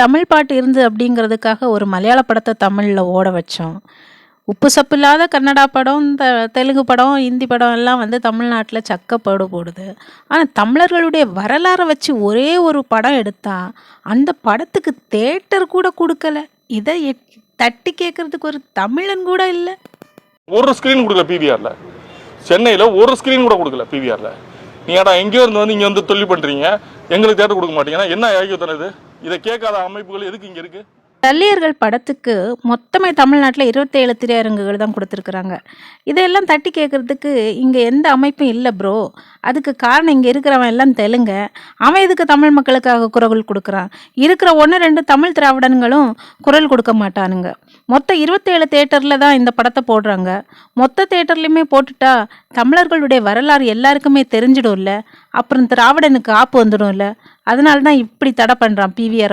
தமிழ் பாட்டு இருந்தது அப்படிங்கிறதுக்காக ஒரு மலையாள படத்தை தமிழில் ஓட வச்சோம். உப்பு சப்பு இல்லாத கன்னடா படம், தெலுங்கு படம், ஹிந்தி படம் எல்லாம் வந்து தமிழ்நாட்டில் சக்கப்போடு போடுது. ஆனால் தமிழர்களுடைய வரலாறை வச்சு ஒரே ஒரு படம் எடுத்தா அந்த படத்துக்கு தேட்டர் கூட கொடுக்கல. இதை தட்டி கேட்கறதுக்கு ஒரு தமிழன் கூட இல்லை. ஒரு ஸ்க்ரீன் கொடுக்கல பிவிஆரில். சென்னையில் ஒரு ஸ்க்ரீன் கூட கொடுக்கல பிவிஆரில். நீடா எங்கேயோ இருந்து வந்து இங்கே வந்து தொழில் பண்ணுறீங்க, எங்களுக்கு தேட்டர் கொடுக்க மாட்டீங்கன்னா என்ன யோகியத்தனம் இது? இதை கேட்காத அமைப்புகள் எதுக்கு இங்கே இருக்குது? தள்ளியர்கள் படத்துக்கு மொத்தமே தமிழ்நாட்டில் 27 திரையரங்குகள் தான் கொடுத்துருக்குறாங்க. இதையெல்லாம் தட்டி கேட்குறதுக்கு இங்கே எந்த அமைப்பும் இல்லை ப்ரோ. அதுக்கு காரணம் இங்கே இருக்கிறவன் எல்லாம் தெலுங்க. அவன் இதுக்கு தமிழ் மக்களுக்காக குரல் கொடுக்குறான். இருக்கிற 1-2 தமிழ் திராவிடன்களும் குரல் கொடுக்க மாட்டானுங்க. மொத்தம் 27 தேட்டரில் தான் இந்த படத்தை போடுறாங்க. மொத்த தேட்டர்லையுமே போட்டுட்டா தமிழர்களுடைய வரலாறு எல்லாருக்குமே தெரிஞ்சிடும்ல. அப்புறம் திராவிடனுக்கு ஆப்பு வந்துடும்ல. அதனால தான் இப்படி தடை பண்ணுறான் பிவிஆர்.